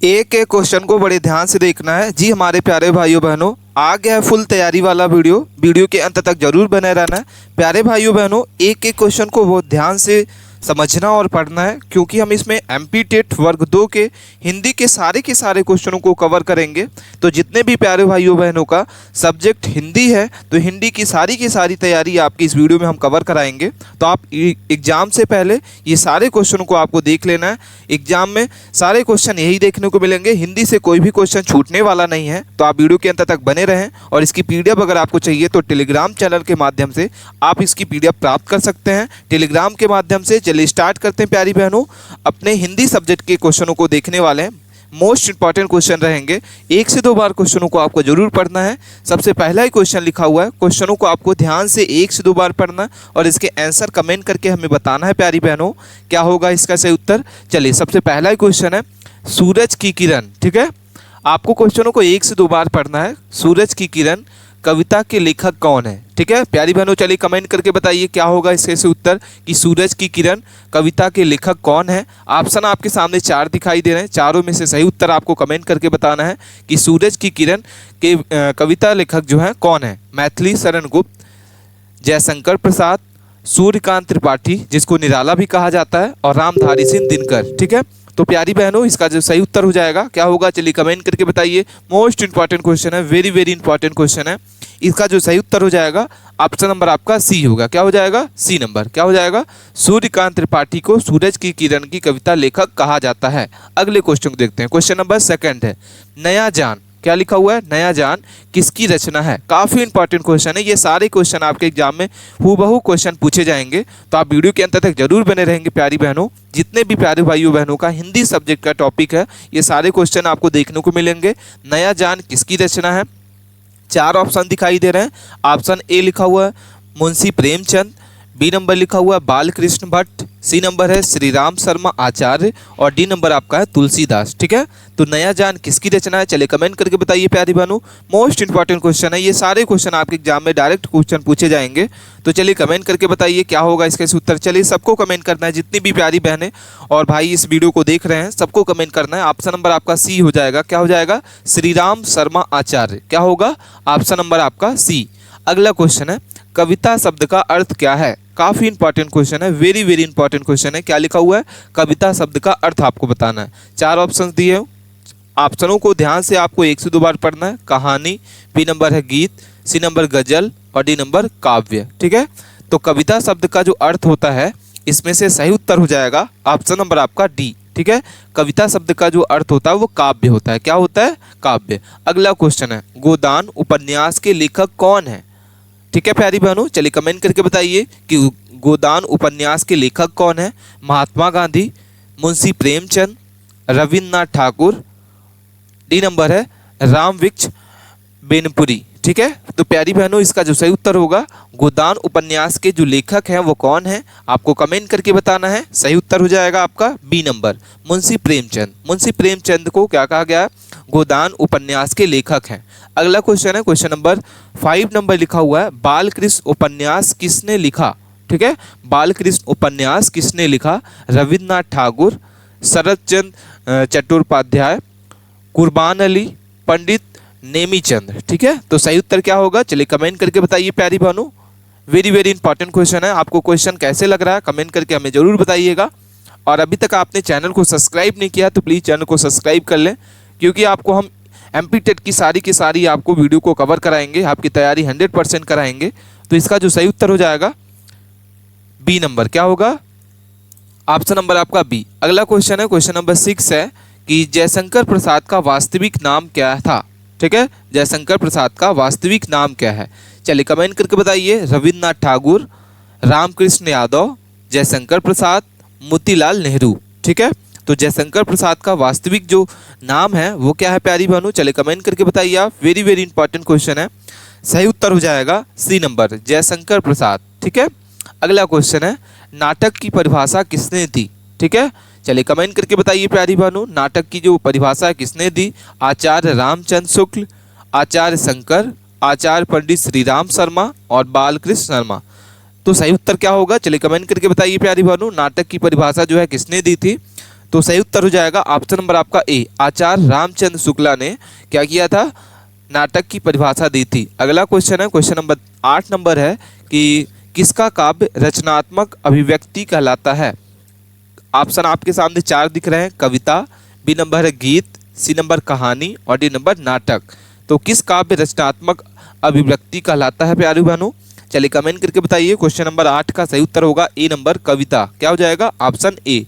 एक एक क्वेश्चन को बड़े ध्यान से देखना है जी हमारे प्यारे भाइयों बहनों। आ गया है फुल तैयारी वाला वीडियो के अंत तक जरूर बने रहना है। प्यारे भाइयों बहनों, एक एक क्वेश्चन को बहुत ध्यान से समझना और पढ़ना है, क्योंकि हम इसमें एमपी टेट वर्ग 2 के हिंदी के सारे क्वेश्चनों को कवर करेंगे। तो जितने भी प्यारे भाइयों बहनों का सब्जेक्ट हिंदी है, तो हिंदी की सारी तैयारी आपकी इस वीडियो में हम कवर कराएंगे। तो आप एग्ज़ाम से पहले ये सारे क्वेश्चनों को आपको देख लेना है। एग्जाम में सारे क्वेश्चन यही देखने को मिलेंगे, हिंदी से कोई भी क्वेश्चन छूटने वाला नहीं है। तो आप वीडियो के अंत तक बने रहें, और इसकी पीडीएफ अगर आपको चाहिए तो टेलीग्राम चैनल के माध्यम से आप इसकी पीडीएफ प्राप्त कर सकते हैं। टेलीग्राम के माध्यम से चलिए स्टार्ट करते हैं प्यारी बहनों। अपने हिंदी सब्जेक्ट के क्वेश्चनों को देखने वाले हैं। मोस्ट इंपॉर्टेंट क्वेश्चन रहेंगे, 1 से 2 बार क्वेश्चनों को आपको जरूर पढ़ना है। सबसे पहला ही क्वेश्चन लिखा हुआ है, क्वेश्चनों को आपको ध्यान से 1 से 2 बार पढ़ना है और इसके आंसर कमेंट करके हमें बताना है प्यारी बहनों, क्या होगा इसका सही उत्तर। चलिए सबसे पहला ही क्वेश्चन है सूरज की किरण। ठीक है, आपको क्वेश्चनों को 1 से 2 बार पढ़ना है। सूरज की किरण कविता के लेखक कौन है? ठीक है प्यारी बहनों, चलिए कमेंट करके बताइए क्या होगा इसके से उत्तर कि सूरज की किरण कविता के लेखक कौन है। ऑप्शन आपके सामने 4 दिखाई दे रहे हैं, चारों में से सही उत्तर आपको कमेंट करके बताना है कि सूरज की किरण के कविता लेखक जो है कौन है। मैथिली शरण गुप्त, जयशंकर प्रसाद, सूर्यकांत त्रिपाठी जिसको निराला भी कहा जाता है, और रामधारी सिंह दिनकर। ठीक है, तो प्यारी बहनों इसका जो सही उत्तर हो जाएगा क्या होगा, चलिए कमेंट करके बताइए। मोस्ट इंपॉर्टेंट क्वेश्चन है, वेरी इंपॉर्टेंट क्वेश्चन है। इसका जो सही उत्तर हो जाएगा ऑप्शन नंबर आपका सी होगा। क्या हो जाएगा? C number. क्या हो जाएगा? सूर्यकांत त्रिपाठी को सूरज की किरण की कविता लेखक कहा जाता है। अगले क्वेश्चन को देखते हैं। क्वेश्चन नंबर 2 है नया जान। क्या लिखा हुआ है? नया जान किसकी रचना है? काफ़ी इंपॉर्टेंट क्वेश्चन है। ये सारे क्वेश्चन आपके एग्जाम में हूबहू क्वेश्चन पूछे जाएंगे, तो आप वीडियो के अंत तक जरूर बने रहेंगे प्यारी बहनों। जितने भी प्यारे भाइयों बहनों का हिंदी सब्जेक्ट का टॉपिक है, ये सारे क्वेश्चन आपको देखने को मिलेंगे। नया जान किसकी रचना है? 4 ऑप्शन दिखाई दे रहे हैं। ऑप्शन ए लिखा हुआ है मुंशी प्रेमचंद, बी नंबर लिखा हुआ है बालकृष्ण भट्ट, सी नंबर है श्री राम शर्मा आचार्य, और डी नंबर आपका है तुलसीदास। ठीक है, तो नया जान किसकी रचना है? चलिए कमेंट करके बताइए प्यारी बहनों। मोस्ट इंपॉर्टेंट क्वेश्चन है, ये सारे क्वेश्चन आपके एग्जाम में डायरेक्ट क्वेश्चन पूछे जाएंगे। तो चलिए कमेंट करके बताइए क्या होगा इसका उत्तर। चलिए सबको कमेंट करना है, जितनी भी प्यारी बहनें और भाई इस वीडियो को देख रहे हैं सबको कमेंट करना है। ऑप्शन नंबर आपका सी हो जाएगा। क्या हो जाएगा? श्री राम शर्मा आचार्य। क्या होगा? ऑप्शन नंबर आपका सी। अगला क्वेश्चन है कविता शब्द का अर्थ क्या है? काफ़ी इंपॉर्टेंट क्वेश्चन है, वेरी इंपॉर्टेंट क्वेश्चन है। क्या लिखा हुआ है? कविता शब्द का अर्थ आपको बताना है। 4 ऑप्शन दिए हो, ऑप्शनों को ध्यान से आपको 1 से 2 बार पढ़ना है। कहानी, बी नंबर है गीत, सी नंबर गजल, और डी नंबर काव्य। ठीक है, तो कविता शब्द का जो अर्थ होता है इसमें से सही उत्तर हो जाएगा ऑप्शन नंबर आपका डी। ठीक है, कविता शब्द का जो अर्थ होता है वो काव्य होता है। क्या होता है? काव्य। अगला क्वेश्चन है गोदान उपन्यास के लेखक कौन है? ठीक है प्यारी बहनों, चलिए कमेंट करके बताइए कि गोदान उपन्यास के लेखक कौन है। महात्मा गांधी, मुंशी प्रेमचंद, रविन्द्रनाथ ठाकुर, डी नंबर है राम वृक्ष बेनपुरी। ठीक है, तो प्यारी बहनों इसका जो सही उत्तर होगा गोदान उपन्यास के जो लेखक हैं वो कौन है, आपको कमेंट करके बताना है। सही उत्तर हो जाएगा आपका बी नंबर मुंशी प्रेमचंद। मुंशी प्रेमचंद को क्या कहा गया? गोदान उपन्यास के लेखक हैं। अगला क्वेश्चन है क्वेश्चन नंबर 5 नंबर लिखा हुआ है बालकृष्ण उपन्यास किसने लिखा? ठीक है, बालकृष्ण उपन्यास किसने लिखा? रविन्द्रनाथ ठाकुर, शरद चंद्र चट्टोपाध्याय, कुर्बान अली, पंडित नेमीचंद। ठीक है, तो सही उत्तर क्या होगा? चलिए कमेंट करके बताइए प्यारी बहनों। वेरी इंपॉर्टेंट क्वेश्चन है। आपको क्वेश्चन कैसे लग रहा है कमेंट करके हमें जरूर बताइएगा। और अभी तक आपने चैनल को सब्सक्राइब नहीं किया तो प्लीज़ चैनल को सब्सक्राइब कर लें, क्योंकि आपको हम एमपी टेट की सारी आपको वीडियो को कवर कराएंगे, आपकी तैयारी 100% कराएंगे। तो इसका जो सही उत्तर हो जाएगा बी नंबर। क्या होगा? ऑप्शन नंबर आपका बी। अगला क्वेश्चन है क्वेश्चन नंबर 6 है कि जयशंकर प्रसाद का वास्तविक नाम क्या था? ठीक है, जयशंकर प्रसाद का वास्तविक नाम क्या है? चलिए कमेंट करके बताइए। रविन्द्रनाथ ठाकुर, रामकृष्ण यादव, जयशंकर प्रसाद, मोतीलाल नेहरू। ठीक है, तो जयशंकर प्रसाद का वास्तविक जो नाम है वो क्या है प्यारी बहनों? चलिए कमेंट करके बताइए आप। वेरी इंपॉर्टेंट क्वेश्चन है। सही उत्तर हो जाएगा सी नंबर जयशंकर प्रसाद। ठीक है, अगला क्वेश्चन है नाटक की परिभाषा किसने दी? ठीक है, चलिए कमेंट करके बताइए प्यारी बहनों नाटक की जो परिभाषा किसने दी? आचार्य रामचंद्र शुक्ल, आचार्य शंकर, आचार्य पंडित श्री राम शर्मा, और बालकृष्ण शर्मा। तो सही उत्तर क्या होगा? चलिए कमेंट करके बताइए प्यारी बहनों नाटक की परिभाषा जो है किसने दी थी? तो सही उत्तर हो जाएगा ऑप्शन नंबर आपका ए, आचार्य रामचंद्र शुक्ला ने क्या किया था, नाटक की परिभाषा दी थी। अगला क्वेश्चन है, क्वेश्चन नंबर 8 नंबर है कि किसका काव्य रचनात्मक अभिव्यक्ति कहलाता है। ऑप्शन आपके सामने 4 दिख रहे हैं, कविता, बी नंबर है गीत, सी नंबर कहानी और डी नंबर नाटक। तो किस काव्य रचनात्मक अभिव्यक्ति कहलाता है प्यारे बहनों, चलिए कमेंट करके बताइए। क्वेश्चन नंबर 8 का सही उत्तर होगा ए नंबर कविता। क्या हो जाएगा, ऑप्शन ए।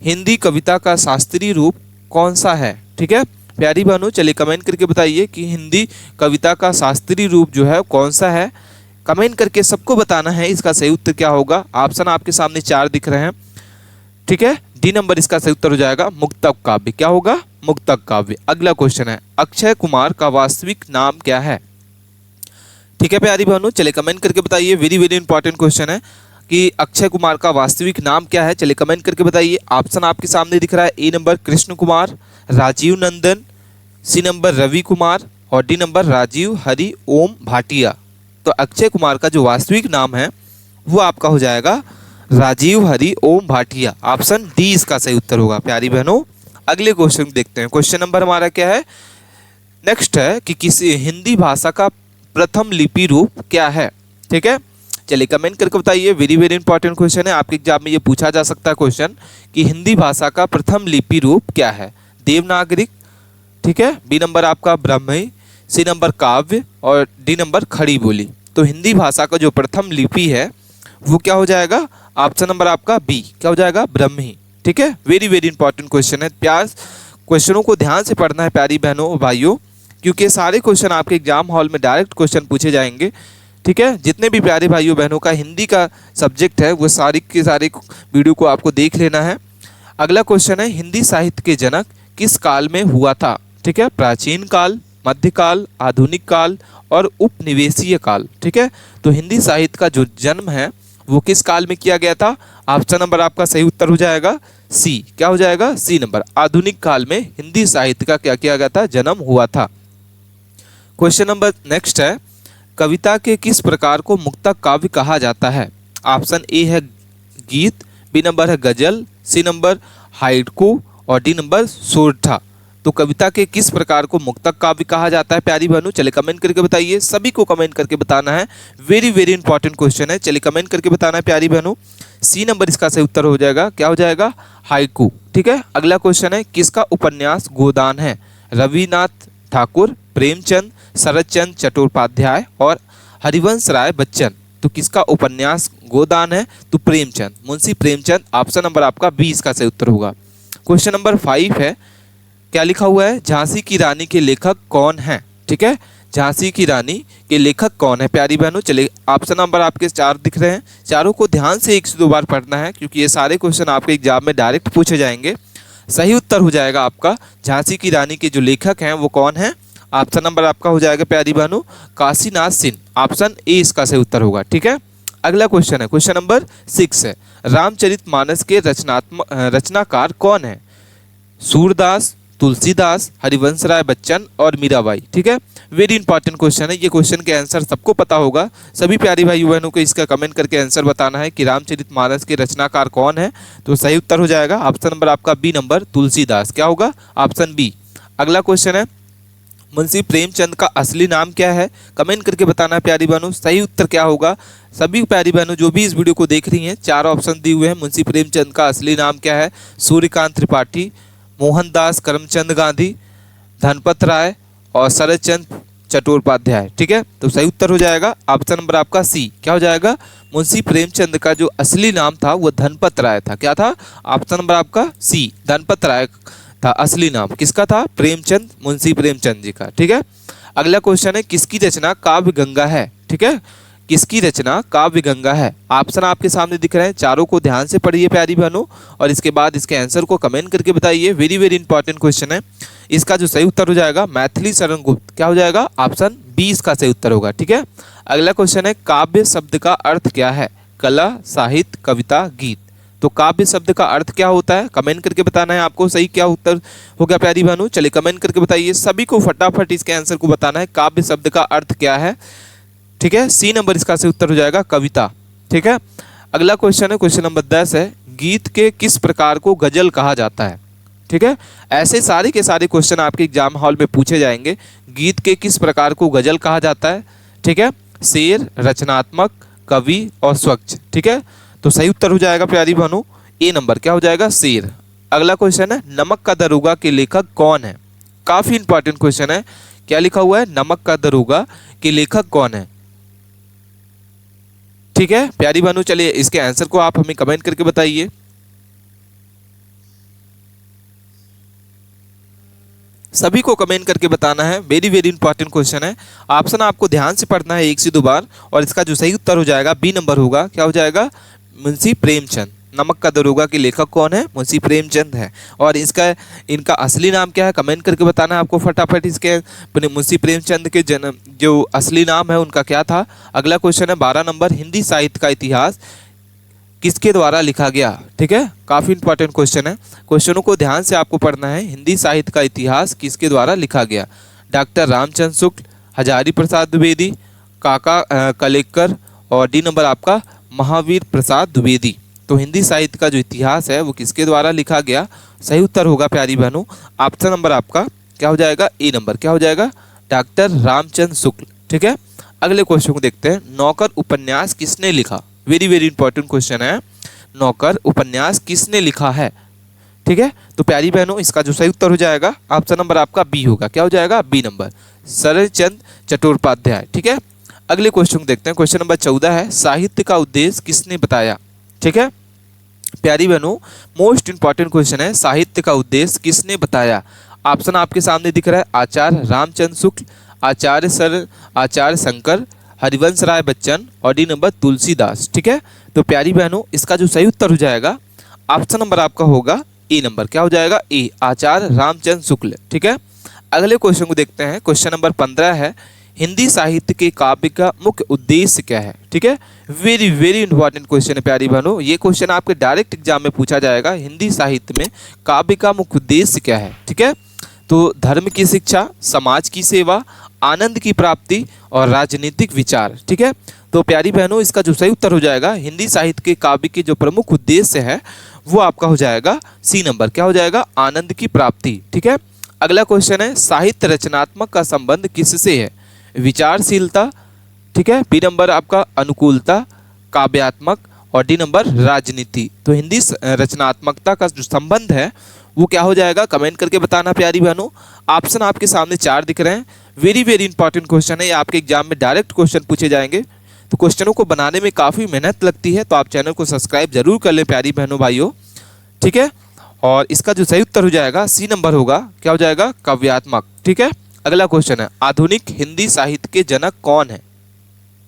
हिंदी कविता का शास्त्रीय रूप कौन सा है, ठीक है प्यारी बहनों, चलिए कमेंट करके बताइए कि हिंदी कविता का शास्त्रीय रूप जो है कौन सा है। कमेंट करके सबको बताना है इसका सही उत्तर क्या होगा। ऑप्शन आपके सामने 4 दिख रहे हैं, ठीक है, डी नंबर इसका सही उत्तर हो जाएगा मुक्तक काव्य। क्या होगा, मुक्तक काव्य। अगला क्वेश्चन है, अक्षय कुमार का वास्तविक नाम क्या है, ठीक है प्यारी बहनों, चलिए कमेंट करके बताइए। वेरी वेरी इंपॉर्टेंट क्वेश्चन है कि अक्षय कुमार का वास्तविक नाम क्या है, चलिए कमेंट करके बताइए। ऑप्शन आपके सामने दिख रहा है, ए नंबर कृष्ण कुमार, राजीव नंदन, सी नंबर रवि कुमार और डी नंबर राजीव हरि ओम भाटिया। तो अक्षय कुमार का जो वास्तविक नाम है वो आपका हो जाएगा राजीव हरि ओम भाटिया। ऑप्शन डी इसका सही उत्तर होगा प्यारी बहनों। अगले क्वेश्चन देखते हैं, क्वेश्चन नंबर हमारा क्या है, नेक्स्ट है कि किसी हिंदी भाषा का प्रथम लिपि रूप क्या है, ठीक है, चलिए कमेंट करके बताइए। वेरी वेरी इंपॉर्टेंट क्वेश्चन है, आपके एग्जाम में ये पूछा जा सकता है क्वेश्चन कि हिंदी भाषा का प्रथम लिपि रूप क्या है। देवनागरिक, ठीक है, बी नंबर आपका ब्राह्मी, सी नंबर काव्य और डी नंबर खड़ी बोली। तो हिंदी भाषा का जो प्रथम लिपि है वो क्या हो जाएगा, ऑप्शन नंबर आपका बी, क्या हो जाएगा, ब्राह्मी, ठीक है। वेरी वेरी इंपॉर्टेंट क्वेश्चन है, प्यार क्वेश्चनों को ध्यान से पढ़ना है प्यारी बहनों और भाइयों, क्योंकि सारे क्वेश्चन आपके एग्जाम हॉल में डायरेक्ट क्वेश्चन पूछे जाएंगे, ठीक है। जितने भी प्यारे भाइयों बहनों का हिंदी का सब्जेक्ट है वो सारे के सारे वीडियो को आपको देख लेना है। अगला क्वेश्चन है, हिंदी साहित्य के जनक किस काल में हुआ था, ठीक है, प्राचीन काल, मध्यकाल, आधुनिक काल और उपनिवेशीय काल, ठीक है। तो हिंदी साहित्य का जो जन्म है वो किस काल में किया गया था। ऑप्शन नंबर आपका सही उत्तर हो जाएगा सी, क्या हो जाएगा, सी नंबर, आधुनिक काल में हिंदी साहित्य का क्या किया गया था, जन्म हुआ था। क्वेश्चन नंबर नेक्स्ट है, कविता के किस प्रकार को मुक्तक काव्य कहा जाता है। ऑप्शन ए है गीत, बी नंबर है गजल, सी नंबर हाइडकू और डी नंबर सोरठा। तो कविता के किस प्रकार को मुक्तक काव्य कहा जाता है प्यारी बहनों, चलिए कमेंट करके बताइए, सभी को कमेंट करके बताना है। वेरी वेरी इंपॉर्टेंट क्वेश्चन है, चलिए कमेंट करके बताना है प्यारी बहनों। सी नंबर इसका सही उत्तर हो जाएगा, क्या हो जाएगा, हाइकू, ठीक है। अगला क्वेश्चन है, किसका उपन्यास गोदान है। रविनाथ ठाकुर, प्रेमचंद, शरदचंद्र चट्टोपाध्याय और हरिवंश राय बच्चन। तो किसका उपन्यास गोदान है, तो प्रेमचंद, मुंशी प्रेमचंद। ऑप्शन नंबर आपका बी इसका सही उत्तर होगा। क्वेश्चन नंबर 5 है, क्या लिखा हुआ है, झांसी की रानी के लेखक कौन हैं, ठीक है, झांसी की रानी के लेखक कौन है प्यारी बहनों। चलिए ऑप्शन नंबर आपके 4 दिख रहे हैं, चारों को ध्यान से 1 से 2 बार पढ़ना है, क्योंकि ये सारे क्वेश्चन आपके एग्जाम में डायरेक्ट पूछे जाएंगे। सही उत्तर हो जाएगा आपका झांसी की रानी के जो लेखक हैं वो कौन है। ऑप्शन नंबर आपका हो जाएगा प्यारी बहनों काशीनाथ सिंह। ऑप्शन ए इसका सही उत्तर होगा, ठीक है। अगला क्वेश्चन है, क्वेश्चन नंबर 6 है, रामचरितमानस के रचनाकार कौन है। सूरदास, तुलसीदास, हरिवंश राय बच्चन और मीराबाई, ठीक है। वेरी इंपॉर्टेंट क्वेश्चन है, ये क्वेश्चन के आंसर सबको पता होगा। सभी प्यारी भाई बहनों को इसका कमेंट करके आंसर बताना है कि रामचरितमानस के रचनाकार कौन है। तो सही उत्तर हो जाएगा ऑप्शन नंबर आपका बी नंबर तुलसीदास, क्या होगा, ऑप्शन बी। अगला क्वेश्चन है, मुंशी प्रेमचंद का असली नाम क्या है, कमेंट करके बताना है प्यारी बहनों। सही उत्तर क्या होगा, सभी प्यारी बहनों जो भी इस वीडियो को देख रही हैं, 4 ऑप्शन दिए हुए हैं। मुंशी प्रेमचंद का असली नाम क्या है, सूर्यकांत त्रिपाठी, मोहनदास करमचंद गांधी, धनपत राय और शरदचंद्र चट्टोपाध्याय, ठीक है। तो सही उत्तर हो जाएगा ऑप्शन नंबर आपका सी, क्या हो जाएगा, मुंशी प्रेमचंद का जो असली नाम था वो धनपत राय था। क्या था, ऑप्शन नंबर आपका सी, धनपत राय था असली नाम। किसका था, प्रेमचंद, मुंशी प्रेमचंद जी का, ठीक है। अगला क्वेश्चन है, किसकी रचना काव्य गंगा है, ठीक है, किसकी रचना काव्य गंगा है। ऑप्शन आपके सामने दिख रहे हैं, चारों को ध्यान से पढ़िए प्यारी बहनों और इसके बाद इसके आंसर को कमेंट करके बताइए। वेरी वेरी इंपॉर्टेंट क्वेश्चन है, इसका जो सही उत्तर हो जाएगा मैथिली शरण गुप्त, क्या हो जाएगा, ऑप्शन बी इसका सही उत्तर होगा, ठीक है। अगला क्वेश्चन है, काव्य शब्द का अर्थ क्या है, कला, साहित्य, कविता, गीत। तो काव्य शब्द का अर्थ क्या होता है, कमेंट करके बताना है आपको सही क्या उत्तर होगा प्यारी बहनों। चलिए कमेंट करके बताइए, सभी को फटाफट इसके आंसर को बताना है, काव्य शब्द का अर्थ क्या है, ठीक है। सी नंबर इसका सही उत्तर हो जाएगा कविता, ठीक है। अगला क्वेश्चन है, क्वेश्चन नंबर 10 है, गीत के किस प्रकार को गजल कहा जाता है। ठीक है। ऐसे सारे के सारे क्वेश्चन आपके एग्जाम हॉल में पूछे जाएंगे। गीत के किस प्रकार को गजल कहा जाता है, ठीक है, शेर, रचनात्मक, कवि और स्वच्छ, ठीक है। तो सही उत्तर हो जाएगा प्यारी बहनों ए नंबर, क्या हो जाएगा, शेर। अगला क्वेश्चन है, नमक का दरोगा के लेखक कौन है। काफी इंपॉर्टेंट क्वेश्चन है। क्या लिखा हुआ है, नमक का दरोगा के लेखक कौन है, ठीक है प्यारी बहनों। चलिए इसके आंसर को आप हमें कमेंट करके बताइए। सभी को कमेंट करके बताना है, वेरी वेरी इंपॉर्टेंट क्वेश्चन है। ऑप्शन आपको ध्यान से पढ़ना है 1 से 2 बार, और इसका जो सही उत्तर हो जाएगा बी नंबर होगा, क्या हो जाएगा, मुंशी प्रेमचंद। नमक का दरोगा के लेखक कौन है, मुंशी प्रेमचंद है। और इनका असली नाम क्या है, कमेंट करके बताना है आपको फटाफट। इसके मुंशी प्रेमचंद के जन्म जो असली नाम है उनका क्या था। अगला क्वेश्चन है 12 नंबर, हिंदी साहित्य का इतिहास किसके द्वारा लिखा गया, ठीक है। काफी इंपॉर्टेंट क्वेश्चन है, क्वेश्चनों को ध्यान से आपको पढ़ना है। हिंदी साहित्य का इतिहास किसके द्वारा लिखा गया, डॉक्टर रामचंद्र शुक्ल, हजारी प्रसाद द्विवेदी, काका कलेक्कर, और डी नंबर आपका महावीर प्रसाद द्विवेदी। तो हिंदी साहित्य का जो इतिहास है वो किसके द्वारा लिखा गया, सही उत्तर होगा प्यारी बहनों ऑप्शन नंबर आपका क्या हो जाएगा, ए नंबर, क्या हो जाएगा, डॉक्टर रामचंद्र शुक्ल, ठीक है। अगले क्वेश्चन को देखते हैं, नौकर उपन्यास किसने लिखा। वेरी वेरी इंपॉर्टेंट क्वेश्चन है, नौकर उपन्यास किसने लिखा है, ठीक है। तो प्यारी बहनों इसका जो सही उत्तर हो जाएगा ऑप्शन नंबर आपका बी होगा, क्या हो जाएगा, बी नंबर, शरदचंद्र चट्टोपाध्याय, ठीक है। अगले क्वेश्चन को देखते हैं, क्वेश्चन नंबर 14 है, साहित्य का उद्देश्य किसने बताया, ठीक है। प्यारी बहनों मोस्ट इंपॉर्टेंट क्वेश्चन है, साहित्य का उद्देश्य किसने बताया। ऑप्शन आपके सामने दिख रहा है, आचार्य रामचंद्र शुक्ल, आचार्य शंकर, हरिवंश राय बच्चन, और डी नंबर तुलसीदास, ठीक है। तो प्यारी बहनों इसका जो सही उत्तर हो जाएगा ऑप्शन नंबर आपका होगा ए नंबर, क्या हो जाएगा, ए, आचार्य रामचंद्र शुक्ल, ठीक है। अगले क्वेश्चन को देखते हैं, क्वेश्चन नंबर 15 है, हिंदी साहित्य के काव्य का मुख्य उद्देश्य क्या है, ठीक है। वेरी वेरी इंपॉर्टेंट क्वेश्चन है प्यारी बहनों, ये क्वेश्चन आपके डायरेक्ट एग्जाम में पूछा जाएगा। हिंदी साहित्य में काव्य का मुख्य उद्देश्य क्या है, ठीक है। तो धर्म की शिक्षा, समाज की सेवा, आनंद की प्राप्ति और राजनीतिक विचार, ठीक है। तो प्यारी बहनों इसका जो सही उत्तर हो जाएगा, हिंदी साहित्य के काव्य के जो प्रमुख उद्देश्य है वो आपका हो जाएगा सी नंबर, क्या हो जाएगा, आनंद की प्राप्ति, ठीक है। अगला क्वेश्चन है, साहित्य रचनात्मक का संबंध किससे है, विचारशीलता, ठीक है, बी नंबर आपका अनुकूलता, काव्यात्मक, और डी नंबर राजनीति। तो हिंदी रचनात्मकता का जो संबंध है वो क्या हो जाएगा, कमेंट करके बताना प्यारी बहनों। ऑप्शन आपके सामने 4 दिख रहे हैं, वेरी वेरी इंपॉर्टेंट क्वेश्चन है, ये आपके एग्जाम में डायरेक्ट क्वेश्चन पूछे जाएंगे। तो क्वेश्चनों को बनाने में काफ़ी मेहनत लगती है, तो आप चैनल को सब्सक्राइब जरूर कर लें प्यारी बहनों भाइयों, ठीक है। और इसका जो सही उत्तर हो जाएगा सी नंबर होगा, क्या हो जाएगा, काव्यात्मक, ठीक है। अगला क्वेश्चन है, आधुनिक हिंदी साहित्य के जनक कौन है।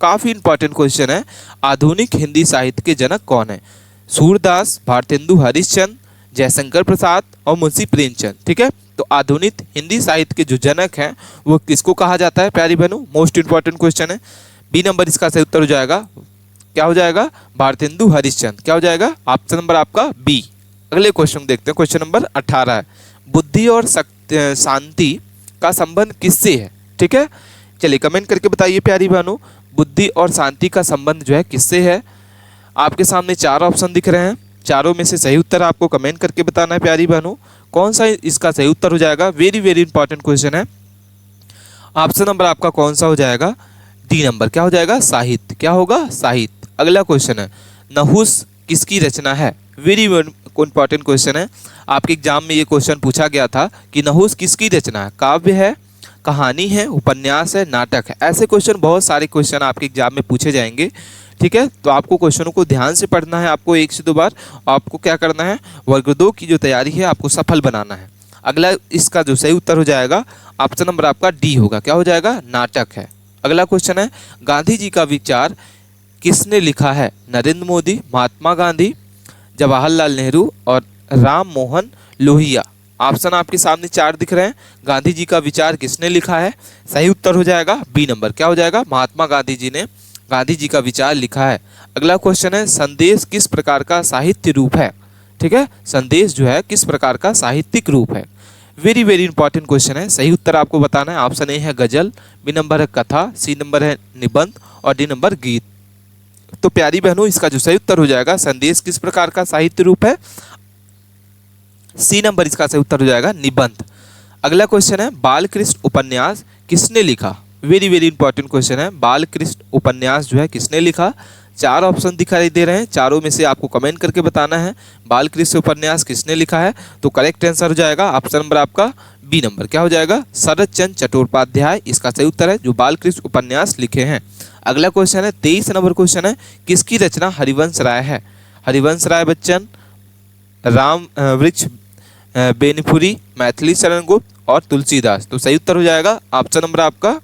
काफी इंपॉर्टेंट क्वेश्चन है, आधुनिक हिंदी साहित्य के जनक कौन है, सूरदास, भारतेंदु हरिश्चंद्र, जयशंकर प्रसाद और मुंशी प्रेमचंद, ठीक है। तो आधुनिक हिंदी साहित्य के जो जनक हैं वो किसको कहा जाता है प्यारी बहनों, मोस्ट इंपॉर्टेंट क्वेश्चन है, बी नंबर इसका सही उत्तर हो जाएगा, क्या हो जाएगा, भारतेंदु हरिश्चंद्र, क्या हो जाएगा, ऑप्शन नंबर आपका बी। अगले क्वेश्चन देखते हैं, क्वेश्चन नंबर 18 है, बुद्धि और शांति का संबंध किससे है, ठीक है। चलिए कमेंट करके बताइए प्यारी बहनों, बुद्धि और शांति का संबंध जो है किससे है। आपके सामने 4 ऑप्शन दिख रहे हैं, चारों में से सही उत्तर आपको कमेंट करके बताना है प्यारी बहनों, कौन सा इसका सही उत्तर हो जाएगा। वेरी वेरी इंपॉर्टेंट क्वेश्चन है, ऑप्शन नंबर आपका कौन सा हो जाएगा, डी नंबर, क्या हो जाएगा, साहित्य, क्या होगा, साहित्य। अगला क्वेश्चन है, नहुस किसकी रचना है। वेरी इंपॉर्टेंट क्वेश्चन है, आपके एग्जाम में ये क्वेश्चन पूछा गया था कि नहुस किसकी रचना है, काव्य है, कहानी है, उपन्यास है, नाटक है। ऐसे क्वेश्चन बहुत सारे क्वेश्चन आपके एग्जाम में पूछे जाएंगे, ठीक है। तो आपको क्वेश्चनों को ध्यान से पढ़ना है, आपको 1 से 2 बार आपको क्या करना है, वर्ग 2 की जो तैयारी है आपको सफल बनाना है। अगला इसका जो सही उत्तर हो जाएगा ऑप्शन नंबर आपका डी होगा, क्या हो जाएगा, नाटक है। अगला क्वेश्चन है, गांधी जी का विचार किसने लिखा है, नरेंद्र मोदी, महात्मा गांधी, जवाहरलाल नेहरू और राम मोहन लोहिया। ऑप्शन आपके सामने 4 दिख रहे हैं, गांधी जी का विचार किसने लिखा है, सही उत्तर हो जाएगा बी नंबर, क्या हो जाएगा, महात्मा गांधी जी ने गांधी जी का विचार लिखा है। अगला क्वेश्चन है, संदेश किस प्रकार का साहित्य रूप है, ठीक है। संदेश जो है किस प्रकार का साहित्यिक रूप है। वेरी वेरी इंपॉर्टेंट क्वेश्चन है, सही उत्तर आपको बताना है। ऑप्शन ए है गजल, बी नंबर है कथा, सी नंबर है निबंध और डी नंबर गीत। तो प्यारी बहनों इसका जो सही उत्तर हो जाएगा, संदेश किस प्रकार का साहित्य रूप है, सी नंबर इसका सही उत्तर हो जाएगा निबंध। अगला क्वेश्चन है बाल कृष्ण उपन्यास किसने लिखा। वेरी वेरी इंपॉर्टेंट क्वेश्चन है, बाल कृष्ण उपन्यास जो है किसने लिखा। चार ऑप्शन दिखाई दे रहे हैं, चारों में से आपको कमेंट करके बताना है बाल कृष्ण उपन्यास किसने लिखा है। तो करेक्ट आंसर हो जाएगा ऑप्शन नंबर आपका बी नंबर, क्या हो जाएगा शरद चंद्र चट्टोपाध्याय इसका सही उत्तर है, जो बाल कृष्ण उपन्यास लिखे हैं। अगला क्वेश्चन है 23 नंबर क्वेश्चन है, किसकी रचना हरिवंश राय है। हरिवंश राय बच्चन, राम वृक्ष बेनीपुरी, मैथिली शरण गुप्त और तुलसीदास। तो सही उत्तर हो जाएगा ऑप्शन नंबर आपका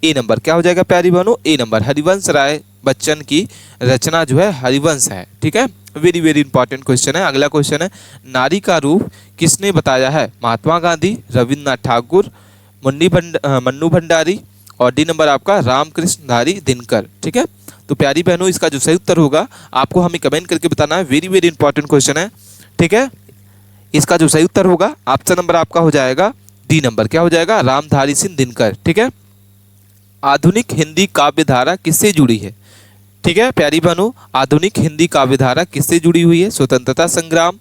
ए नंबर, क्या हो जाएगा प्यारी बहनों ए नंबर। हरिवंश राय बच्चन की रचना जो है हरिवंश है, ठीक है। वेरी वेरी इंपॉर्टेंट क्वेश्चन है। अगला क्वेश्चन है नारी का रूप किसने बताया है। महात्मा गांधी, रविन्द्रनाथ ठाकुर, मन्नू भंडारी और डी नंबर आपका रामकृष्ण धारी दिनकर, ठीक है। तो प्यारी बहनों इसका जो सही उत्तर होगा आपको हमें कमेंट करके बताना है। वेरी वेरी इंपॉर्टेंट क्वेश्चन है, ठीक है। इसका जो सही उत्तर होगा ऑप्शन नंबर आपका हो जाएगा डी नंबर, क्या हो जाएगा रामधारी सिंह दिनकर, ठीक है। आधुनिक हिंदी काव्य धारा किससे जुड़ी है, ठीक है प्यारी बहनों। आधुनिक हिंदी काव्य धारा किससे जुड़ी हुई है। स्वतंत्रता संग्राम,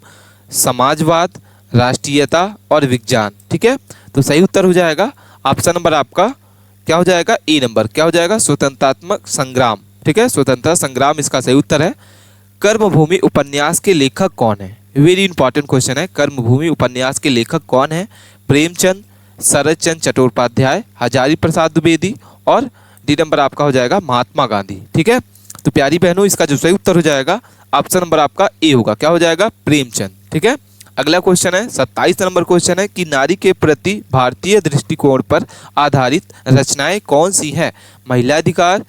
समाजवाद, राष्ट्रीयता और विज्ञान, ठीक है। तो सही उत्तर हो जाएगा ऑप्शन नंबर आपका क्या हो जाएगा ए नंबर, क्या हो जाएगा स्वतंत्रात्मक संग्राम, ठीक है। स्वतंत्रता संग्राम इसका सही उत्तर है। कर्मभूमि उपन्यास के लेखक कौन है। वेरी इंपॉर्टेंट क्वेश्चन है, कर्मभूमि उपन्यास के लेखक कौन है। प्रेमचंद, शरद चंद्र चट्टोपाध्याय, हजारी प्रसाद द्विवेदी और डी नंबर आपका हो जाएगा महात्मा गांधी, ठीक है। तो प्यारी बहनों इसका जो सही उत्तर हो जाएगा ऑप्शन नंबर आपका ए होगा, क्या हो जाएगा प्रेमचंद, ठीक है। अगला क्वेश्चन है 27 नंबर क्वेश्चन है कि नारी के प्रति भारतीय दृष्टिकोण पर आधारित रचनाएं कौन सी है। महिला अधिकार,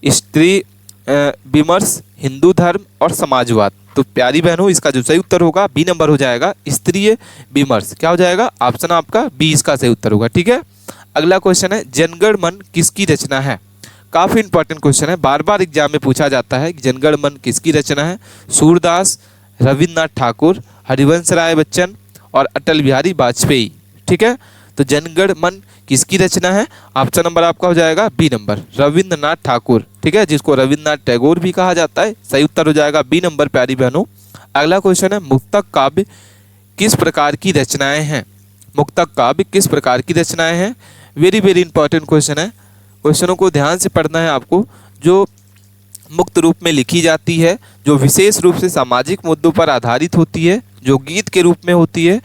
स्त्री विमर्श, हिंदू धर्म और समाजवाद। तो प्यारी बहनों इसका जो सही उत्तर होगा बी नंबर हो जाएगा स्त्रीय विमर्श, क्या हो जाएगा ऑप्शन आपका बी इसका सही उत्तर होगा, ठीक है। अगला क्वेश्चन है जनगण मन किसकी रचना है। काफ़ी इंपॉर्टेंट क्वेश्चन है, बार बार एग्जाम में पूछा जाता है कि जनगण मन किसकी रचना है। सूरदास, रविन्द्रनाथ ठाकुर, हरिवंश राय बच्चन और अटल बिहारी वाजपेयी, ठीक है। तो जनगण मन किसकी रचना है, ऑप्शन नंबर आपका हो जाएगा बी नंबर रविन्द्रनाथ ठाकुर, ठीक है, जिसको रविन्द्रनाथ टैगोर भी कहा जाता है। सही उत्तर हो जाएगा बी नंबर प्यारी बहनों। अगला क्वेश्चन है मुक्तक काव्य किस प्रकार की रचनाएं हैं। मुक्तक काव्य किस प्रकार की रचनाएं हैं। वेरी वेरी इंपॉर्टेंट क्वेश्चन है, क्वेश्चनों को ध्यान से पढ़ना है आपको। जो मुक्त रूप में लिखी जाती है, जो विशेष रूप से सामाजिक मुद्दों पर आधारित होती है, जो गीत के रूप में होती है,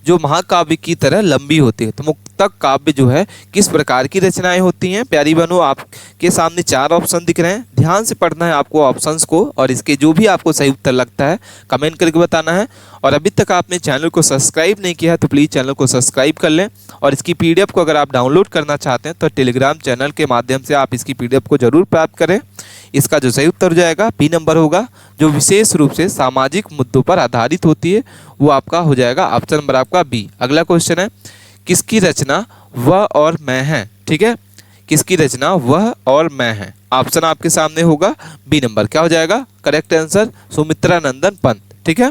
जो महाकाव्य की तरह लंबी होती है। तो मुक्तक काव्य जो है किस प्रकार की रचनाएं होती हैं। प्यारी बहनों आपके सामने चार ऑप्शन दिख रहे हैं, ध्यान से पढ़ना है आपको ऑप्शंस को और इसके जो भी आपको सही उत्तर लगता है कमेंट करके बताना है। और अभी तक आपने चैनल को सब्सक्राइब नहीं किया है तो प्लीज़ चैनल को सब्सक्राइब कर लें। और इसकी PDF को अगर आप डाउनलोड करना चाहते हैं तो टेलीग्राम चैनल के माध्यम से आप इसकी PDF को जरूर प्राप्त करें। इसका जो सही उत्तर हो जाएगा बी नंबर होगा, जो विशेष रूप से सामाजिक मुद्दों पर आधारित होती है, वो आपका हो जाएगा ऑप्शन नंबर आपका बी। अगला क्वेश्चन है किसकी रचना वह और मैं है, ठीक है। किसकी रचना वह और मैं है, ऑप्शन आपके सामने होगा बी नंबर, क्या हो जाएगा करेक्ट आंसर सुमित्रा नंदन पंत, ठीक है।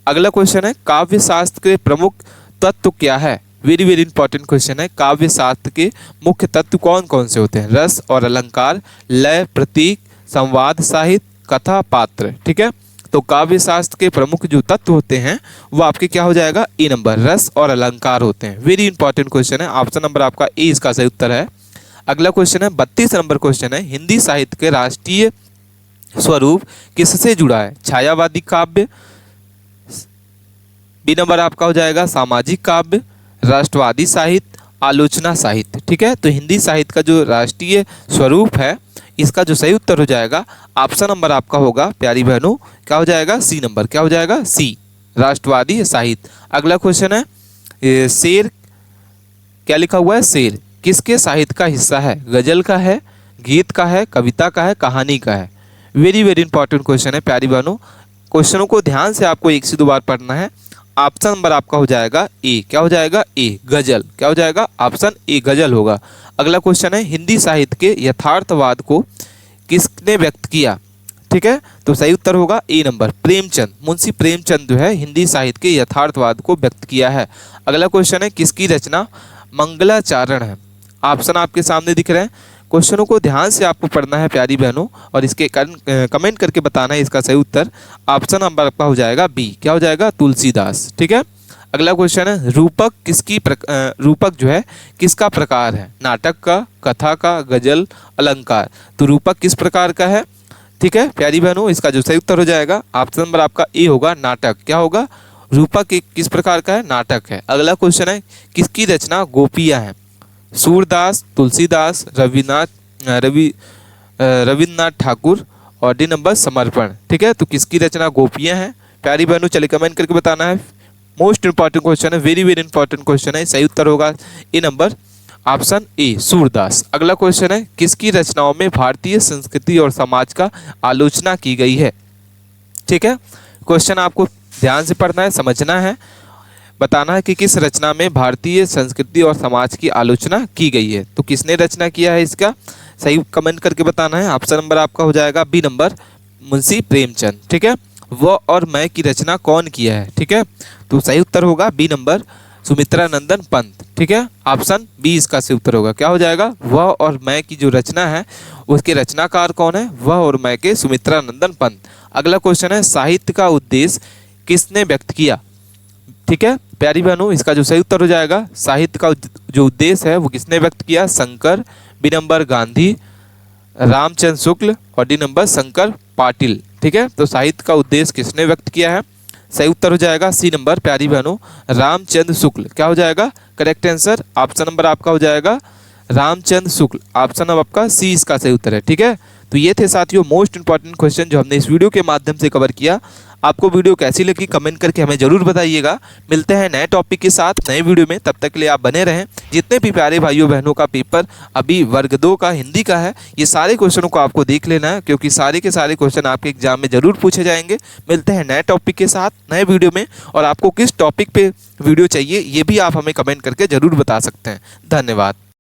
अगला क्वेश्चन है काव्य शास्त्र के प्रमुख तत्व क्या है। वेरी वेरी इंपॉर्टेंट क्वेश्चन है, काव्य शास्त्र के मुख्य तत्व कौन कौन से होते हैं। रस और अलंकार, लय, प्रतीक, संवाद, साहित्य, कथा, पात्र, ठीक है। तो काव्य शास्त्र के प्रमुख जो तत्व होते हैं वो आपके क्या हो जाएगा ए नंबर रस और अलंकार होते हैं। वेरी इंपॉर्टेंट क्वेश्चन है, ऑप्शन नंबर आपका ए इसका सही उत्तर है। अगला क्वेश्चन है 32 नंबर क्वेश्चन है हिंदी साहित्य के राष्ट्रीय स्वरूप किससे जुड़ा है। छायावादी काव्य, बी नंबर आपका हो जाएगा सामाजिक काव्य, राष्ट्रवादी साहित्य, आलोचना साहित्य, ठीक है। तो हिंदी साहित्य का जो राष्ट्रीय स्वरूप है इसका जो सही उत्तर हो जाएगा ऑप्शन नंबर आपका होगा प्यारी बहनों क्या हो जाएगा सी नंबर, क्या हो जाएगा सी राष्ट्रवादी साहित्य। अगला क्वेश्चन है शेर, क्या लिखा हुआ है शेर किसके साहित्य का हिस्सा है। गजल का है, गीत का है, कविता का है, कहानी का है। वेरी वेरी इंपॉर्टेंट क्वेश्चन है प्यारी बहनों, क्वेश्चनों को ध्यान से आपको एक से दो बार पढ़ना है। ऑप्शन नंबर आपका हो जाएगा ए, क्या हो जाएगा ए गजल, क्या हो जाएगा ऑप्शन ए गजल होगा। अगला क्वेश्चन है हिंदी साहित्य के यथार्थवाद को किसने व्यक्त किया, ठीक है। तो सही उत्तर होगा ए नंबर प्रेमचंद, मुंशी प्रेमचंद जो है हिंदी साहित्य के यथार्थवाद को व्यक्त किया है। अगला क्वेश्चन है किसकी रचना मंगलाचरण है। ऑप्शन आपके सामने दिख रहे हैं, क्वेश्चनों को ध्यान से आपको पढ़ना है प्यारी बहनों और इसके कमेंट करके बताना है इसका सही उत्तर। ऑप्शन नंबर आपका हो जाएगा बी, क्या हो जाएगा तुलसीदास, ठीक है। अगला क्वेश्चन है रूपक रूपक जो है किसका प्रकार है? नाटक का, कथा का, गजल, अलंकार। तो रूपक किस प्रकार का है? ठीक है प्यारी बहनों, इसका जो सही उत्तर हो जाएगा ऑप्शन नंबर आपका ए होगा, नाटक। क्या होगा? रूपक एक किस प्रकार का है? नाटक है। अगला क्वेश्चन है किसकी रचना गोपियाँ हैं? सूरदास, तुलसीदास, रविन्द्रनाथ ठाकुर और डी नंबर समर्पण। ठीक है, तो किसकी रचना गोपियाँ हैं प्यारी बहनों? चलिए कमेंट करके बताना है। मोस्ट इंपॉर्टेंट क्वेश्चन है, वेरी वेरी इंपॉर्टेंट क्वेश्चन है। सही उत्तर होगा ए नंबर ऑप्शन ए, सूरदास। अगला क्वेश्चन है किसकी रचनाओं में भारतीय संस्कृति और समाज का आलोचना की गई है? ठीक है, क्वेश्चन आपको ध्यान से पढ़ना है, समझना है, बताना है कि किस रचना में भारतीय संस्कृति और समाज की आलोचना की गई है। तो किसने रचना किया है इसका सही कमेंट करके बताना है। ऑप्शन नंबर आपका हो जाएगा बी नंबर, मुंशी प्रेमचंद। ठीक है, वह और मैं की रचना कौन किया है? ठीक है, तो सही उत्तर होगा बी नंबर, सुमित्रा नंदन पंत। ठीक है, ऑप्शन बी इसका सही उत्तर होगा। क्या हो जाएगा? वह और मैं की जो रचना है उसके रचनाकार कौन है? वह और मैं के सुमित्रा नंदन पंत। अगला क्वेश्चन है साहित्य का उद्देश्य किसने व्यक्त किया? ठीक है प्यारी बहनों, इसका जो सही उत्तर हो जाएगा साहित्य का जो उद्देश्य है वो किसने व्यक्त किया? शंकर, बी नंबर गांधी, रामचंद्र शुक्ल और डी नंबर शंकर पाटिल। ठीक है, तो साहित्य का उद्देश्य किसने व्यक्त किया है? सही उत्तर हो जाएगा सी नंबर प्यारी बहनों, रामचंद्र शुक्ल। क्या हो जाएगा करेक्ट आंसर? ऑप्शन नंबर आपका हो जाएगा रामचंद्र शुक्ल। ऑप्शन नंबर आपका सी इसका सही उत्तर है। ठीक है, तो ये थे साथियों मोस्ट इंपॉर्टेंट क्वेश्चन जो हमने इस वीडियो के माध्यम से कवर किया। आपको वीडियो कैसी लगी कमेंट करके हमें जरूर बताइएगा। मिलते हैं नए टॉपिक के साथ नए वीडियो में, तब तक के लिए आप बने रहें। जितने भी प्यारे भाइयों बहनों का पेपर अभी वर्ग 2 का हिंदी का है, ये सारे क्वेश्चनों को आपको देख लेना है क्योंकि सारे के सारे क्वेश्चन आपके एग्जाम में जरूर पूछे जाएंगे। मिलते हैं नए टॉपिक के साथ नए वीडियो में, और आपको किस टॉपिक पे वीडियो चाहिए ये भी आप हमें कमेंट करके जरूर बता सकते हैं। धन्यवाद।